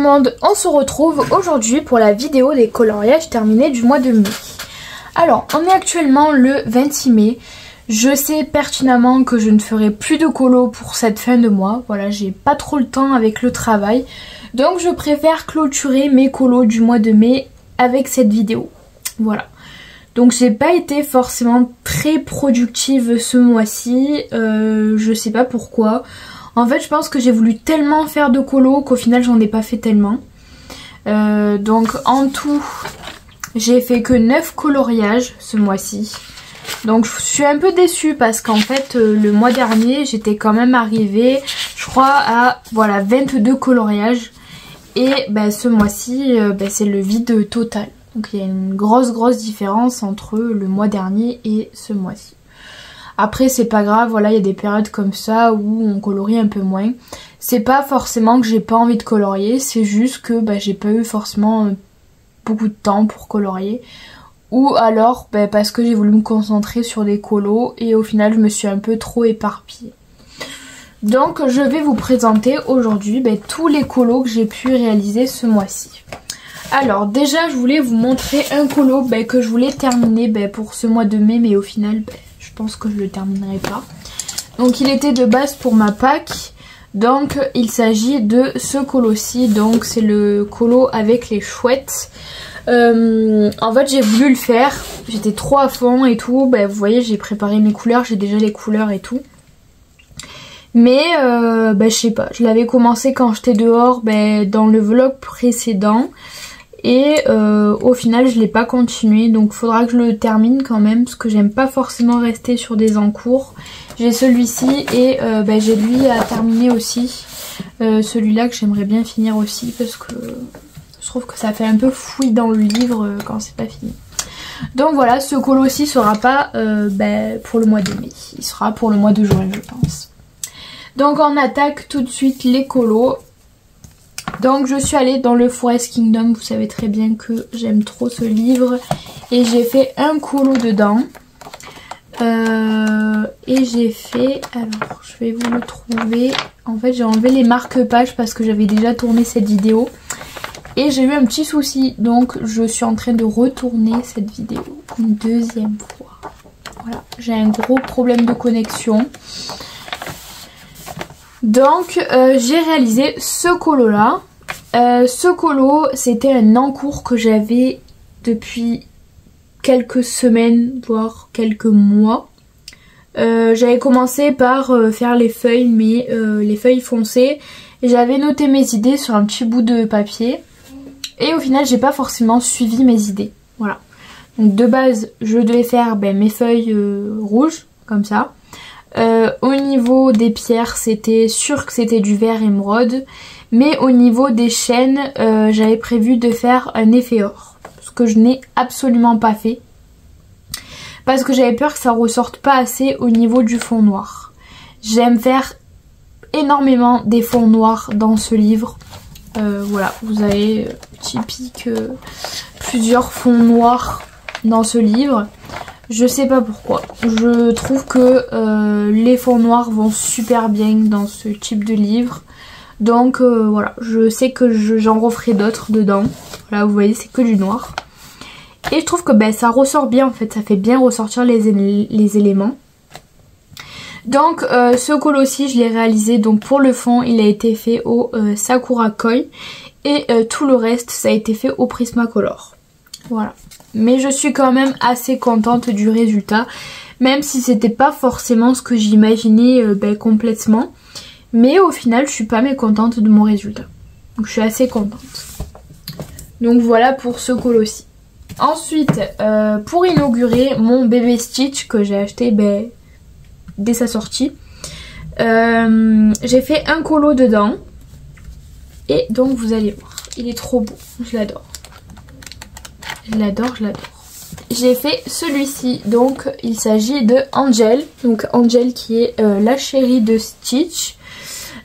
monde, on se retrouve aujourd'hui pour la vidéo des coloriages terminés du mois de mai. Alors, on est actuellement le 26 mai. Je sais pertinemment que je ne ferai plus de colo pour cette fin de mois. Voilà, j'ai pas trop le temps avec le travail. Donc je préfère clôturer mes colos du mois de mai avec cette vidéo. Voilà. Donc j'ai pas été forcément très productive ce mois-ci. Je sais pas pourquoi. En fait, je pense que j'ai voulu tellement faire de colo qu'au final j'en ai pas fait tellement. Donc en tout, j'ai fait que 9 coloriages ce mois-ci. Donc je suis un peu déçue parce qu'en fait le mois dernier j'étais quand même arrivée je crois à voilà 22 coloriages. Et ce mois-ci c'est le vide total. Donc il y a une grosse différence entre le mois dernier et ce mois-ci. Après c'est pas grave, voilà, il y a des périodes comme ça où on colorie un peu moins. C'est pas forcément que j'ai pas envie de colorier, c'est juste que j'ai pas eu forcément beaucoup de temps pour colorier. Ou alors parce que j'ai voulu me concentrer sur des colos et au final je me suis un peu trop éparpillée. Donc je vais vous présenter aujourd'hui tous les colos que j'ai pu réaliser ce mois-ci. Alors déjà je voulais vous montrer un colo que je voulais terminer pour ce mois de mai, mais au final je pense que je le terminerai pas. Donc il était de base pour ma Pâques. Donc il s'agit de ce colo-ci, donc c'est le colo avec les chouettes. En fait j'ai voulu le faire, j'étais trop à fond et tout, vous voyez j'ai préparé mes couleurs, j'ai déjà les couleurs et tout. Mais je sais pas, je l'avais commencé quand j'étais dehors dans le vlog précédent. Et au final je l'ai pas continué, donc faudra que je le termine quand même parce que j'aime pas forcément rester sur des encours. J'ai celui-ci et j'ai lui à terminer aussi, celui-là que j'aimerais bien finir aussi parce que je trouve que ça fait un peu fouille dans le livre quand c'est pas fini. Donc voilà, ce colo-ci sera pas pour le mois de mai, il sera pour le mois de juin je pense. Donc on attaque tout de suite les colos. Donc je suis allée dans le Forest Kingdom, vous savez très bien que j'aime trop ce livre. Et j'ai fait un colo dedans. Et j'ai fait, alors je vais vous le trouver. En fait j'ai enlevé les marque-pages parce que j'avais déjà tourné cette vidéo. Et j'ai eu un petit souci, donc je suis en train de retourner cette vidéo une deuxième fois. Voilà, j'ai un gros problème de connexion. Donc j'ai réalisé ce colo là. Ce colo c'était un encours que j'avais depuis quelques semaines voire quelques mois. J'avais commencé par faire les feuilles, mais les feuilles foncées, et j'avais noté mes idées sur un petit bout de papier et au final j'ai pas forcément suivi mes idées. Voilà, donc de base je devais faire mes feuilles rouges comme ça. Au niveau des pierres c'était sûr que c'était du vert émeraude, mais au niveau des chaînes j'avais prévu de faire un effet or, ce que je n'ai absolument pas fait parce que j'avais peur que ça ressorte pas assez au niveau du fond noir. J'aime faire énormément des fonds noirs dans ce livre. Voilà, vous avez typique plusieurs fonds noirs dans ce livre. Je sais pas pourquoi, je trouve que les fonds noirs vont super bien dans ce type de livre. Donc voilà, je sais que j'en referai d'autres dedans. Voilà, vous voyez, c'est que du noir. Et je trouve que ça ressort bien en fait, ça fait bien ressortir les éléments. Donc ce colo-ci, je l'ai réalisé, donc pour le fond, il a été fait au Sakura Koi. Et tout le reste, ça a été fait au Prismacolor. Voilà. Mais je suis quand même assez contente du résultat, même si c'était pas forcément ce que j'imaginais complètement. Mais au final je suis pas mécontente de mon résultat, donc je suis assez contente. Donc voilà pour ce colo-ci. Ensuite pour inaugurer mon bébé Stitch que j'ai acheté dès sa sortie, j'ai fait un colo dedans. Et donc vous allez voir, il est trop beau, je l'adore. Je l'adore, je l'adore. J'ai fait celui-ci, donc il s'agit de Angel. Donc Angel qui est la chérie de Stitch.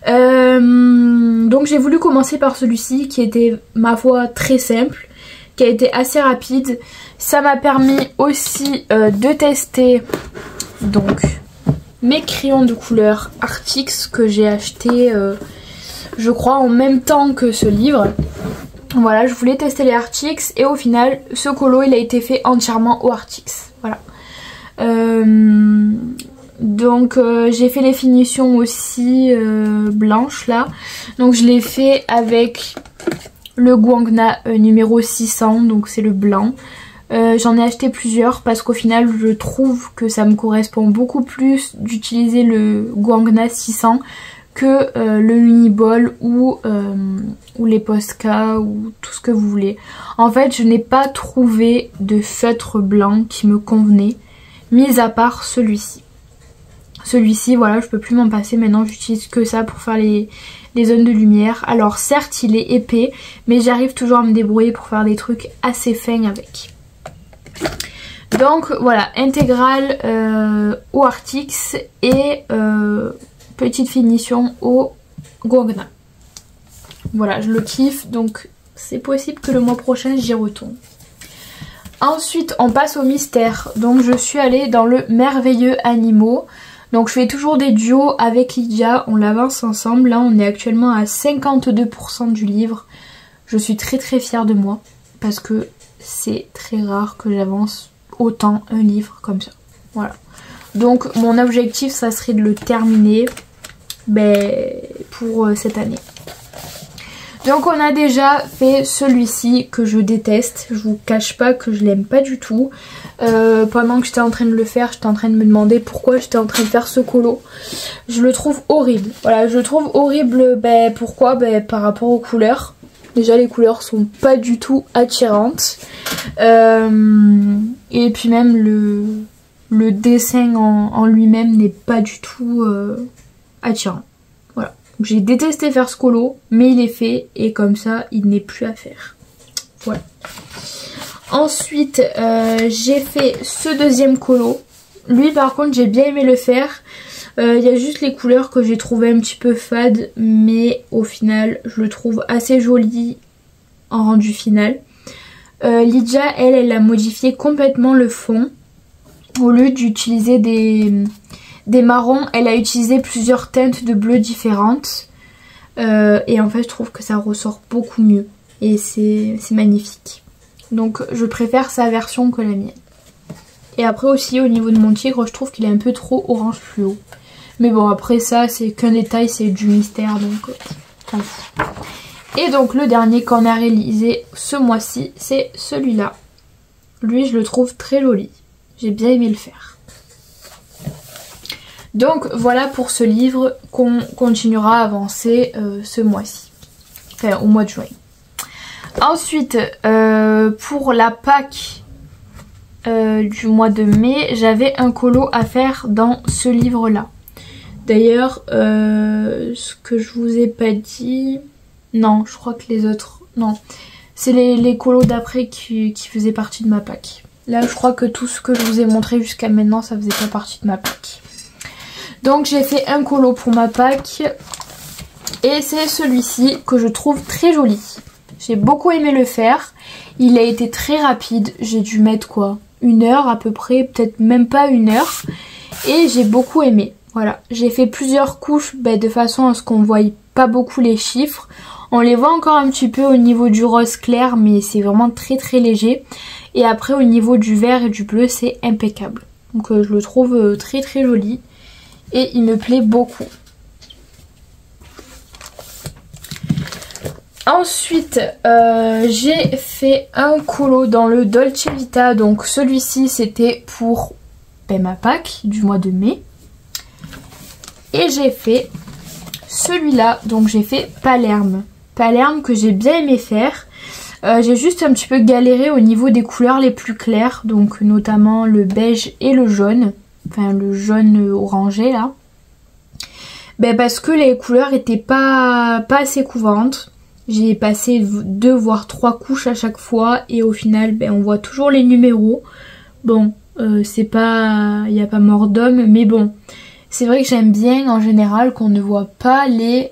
Donc j'ai voulu commencer par celui-ci qui était ma foi très simple, qui a été assez rapide. Ça m'a permis aussi de tester donc mes crayons de couleur Artix que j'ai acheté je crois en même temps que ce livre. Voilà, je voulais tester les Arctics et au final ce colo il a été fait entièrement au Arctics. Voilà. Donc j'ai fait les finitions aussi blanches là. Donc je l'ai fait avec le Guangna numéro 600, donc c'est le blanc. J'en ai acheté plusieurs parce qu'au final je trouve que ça me correspond beaucoup plus d'utiliser le Guangna 600 que le Uniball ou les Posca ou tout ce que vous voulez. En fait je n'ai pas trouvé de feutre blanc qui me convenait, mis à part celui-ci. Celui-ci voilà, je peux plus m'en passer maintenant, j'utilise que ça pour faire les zones de lumière. Alors certes il est épais mais j'arrive toujours à me débrouiller pour faire des trucs assez fins avec. Donc voilà, intégrale au Arctics et petite finition au Guangna. Voilà, je le kiffe, donc c'est possible que le mois prochain j'y retourne. Ensuite on passe au mystère. Donc je suis allée dans le merveilleux animaux. Donc je fais toujours des duos avec Lydia, on l'avance ensemble. Là on est actuellement à 52% du livre. Je suis très fière de moi parce que c'est très rare que j'avance autant un livre comme ça. Voilà. Donc mon objectif ça serait de le terminer pour cette année. Donc on a déjà fait celui-ci que je déteste. Je vous cache pas que je l'aime pas du tout. Pendant que j'étais en train de le faire, j'étais en train de me demander pourquoi j'étais en train de faire ce colo. Je le trouve horrible. Voilà, je le trouve horrible. Pourquoi par rapport aux couleurs. Déjà les couleurs sont pas du tout attirantes. Et puis même le dessin en lui-même n'est pas du tout attirant. Voilà. J'ai détesté faire ce colo, mais il est fait et comme ça il n'est plus à faire. Voilà. Ensuite j'ai fait ce deuxième colo. Lui par contre j'ai bien aimé le faire. Il y a juste les couleurs que j'ai trouvé un petit peu fades, mais au final je le trouve assez joli en rendu final. Lydia elle a modifié complètement le fond. Au lieu d'utiliser des marrons, elle a utilisé plusieurs teintes de bleu différentes. Et en fait je trouve que ça ressort beaucoup mieux. Et c'est magnifique. Donc je préfère sa version que la mienne. Et après aussi au niveau de mon tigre, je trouve qu'il est un peu trop orange fluo. Mais bon après ça c'est qu'un détail, c'est du mystère donc... Et donc le dernier qu'on a réalisé ce mois-ci, c'est celui-là. Lui je le trouve très joli. J'ai bien aimé le faire. Donc voilà pour ce livre qu'on continuera à avancer ce mois-ci. Enfin au mois de juin. Ensuite pour la Pâques du mois de mai, j'avais un colo à faire dans ce livre-là. D'ailleurs ce que je vous ai pas dit... Non, je crois que les autres... Non, c'est les colos d'après qui faisaient partie de ma Pâques. Là, je crois que tout ce que je vous ai montré jusqu'à maintenant, ça faisait pas partie de ma Pâques. Donc, j'ai fait un colo pour ma Pâques. Et c'est celui-ci que je trouve très joli. J'ai beaucoup aimé le faire. Il a été très rapide. J'ai dû mettre quoi, 1 heure à peu près, peut-être même pas 1 heure. Et j'ai beaucoup aimé. Voilà, j'ai fait plusieurs couches de façon à ce qu'on ne voie pas beaucoup les chiffres. On les voit encore un petit peu au niveau du rose clair, mais c'est vraiment très léger. Et après au niveau du vert et du bleu, c'est impeccable. Donc je le trouve très joli et il me plaît beaucoup. Ensuite j'ai fait un colo dans le Dolce Vita. Donc celui-ci c'était pour ma Pâques du mois de mai. Et j'ai fait celui-là, donc j'ai fait Palerme. Palerme que j'ai bien aimé faire. J'ai juste un petit peu galéré au niveau des couleurs les plus claires, donc notamment le beige et le jaune. Enfin le jaune orangé là. Parce que les couleurs étaient pas assez couvrantes. J'ai passé 2 voire 3 couches à chaque fois et au final on voit toujours les numéros. Bon, c'est pas... il n'y a pas mort d'homme, mais bon... C'est vrai que j'aime bien en général qu'on ne voit pas les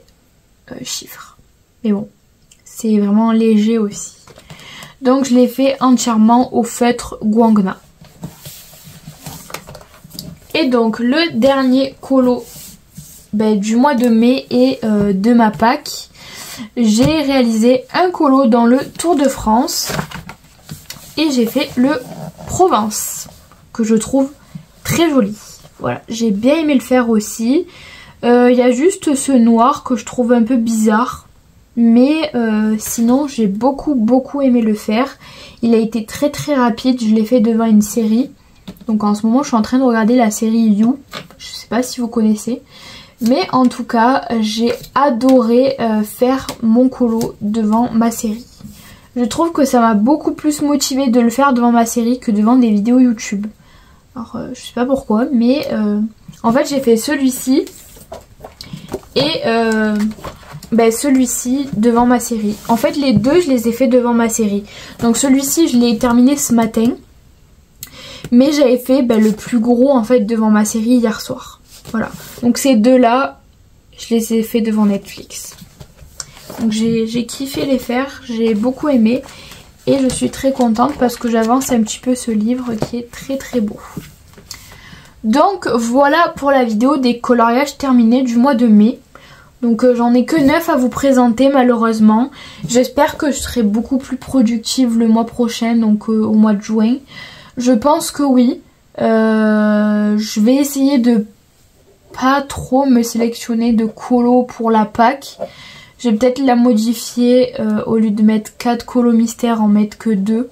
chiffres. Mais bon, c'est vraiment léger aussi. Donc je l'ai fait entièrement au feutre Guangna. Et donc le dernier colo du mois de mai et de ma Pâques. j'ai réalisé un colo dans le Tour de France. Et j'ai fait le Provence, que je trouve très joli. Voilà, j'ai bien aimé le faire aussi. Il y a juste ce noir que je trouve un peu bizarre. Mais sinon, j'ai beaucoup aimé le faire. Il a été très rapide, je l'ai fait devant une série. Donc en ce moment, je suis en train de regarder la série You. Je sais pas si vous connaissez. Mais en tout cas, j'ai adoré faire mon colo devant ma série. Je trouve que ça m'a beaucoup plus motivée de le faire devant ma série que devant des vidéos YouTube. Alors je sais pas pourquoi, mais en fait j'ai fait celui-ci et celui-ci devant ma série. En fait les deux je les ai fait devant ma série. Donc celui-ci je l'ai terminé ce matin. Mais j'avais fait le plus gros en fait devant ma série hier soir. Voilà. Donc ces deux là je les ai fait devant Netflix. Donc j'ai kiffé les faire, j'ai beaucoup aimé. Et je suis très contente parce que j'avance un petit peu ce livre qui est très beau. Donc voilà pour la vidéo des coloriages terminés du mois de mai. Donc j'en ai que 9 à vous présenter malheureusement. J'espère que je serai beaucoup plus productive le mois prochain, donc au mois de juin. Je pense que oui. Je vais essayer de pas trop me sélectionner de colos pour la Pâques. Je vais peut-être la modifier, au lieu de mettre 4 colos mystères, en mettre que 2.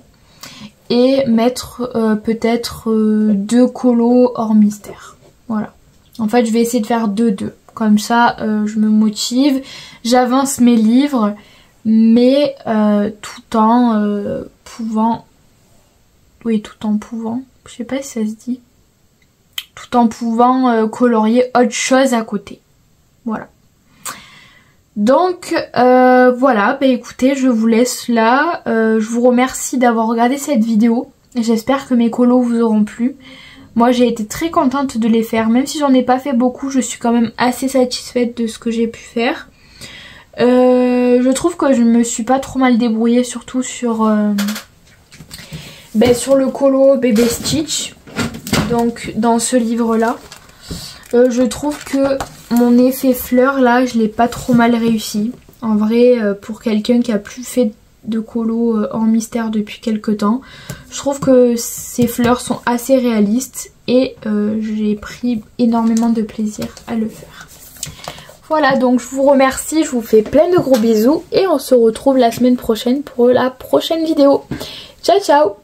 Et mettre peut-être 2 colos hors mystère. Voilà. En fait, je vais essayer de faire 2-2. Comme ça, je me motive. J'avance mes livres, mais tout en pouvant... Oui, tout en pouvant. Je sais pas si ça se dit. Tout en pouvant colorier autre chose à côté. Voilà. Donc voilà, écoutez, je vous laisse là. Je vous remercie d'avoir regardé cette vidéo. J'espère que mes colos vous auront plu. Moi j'ai été très contente de les faire. Même si j'en ai pas fait beaucoup, je suis quand même assez satisfaite de ce que j'ai pu faire. Je trouve que je me suis pas trop mal débrouillée, surtout sur le colo Bébé Stitch. Donc dans ce livre là. Je trouve que mon effet fleur là, je l'ai pas trop mal réussi. En vrai, pour quelqu'un qui a plus fait de colo en mystère depuis quelques temps, je trouve que ces fleurs sont assez réalistes et j'ai pris énormément de plaisir à le faire. Voilà, donc je vous remercie, je vous fais plein de gros bisous et on se retrouve la semaine prochaine pour la prochaine vidéo. Ciao ciao!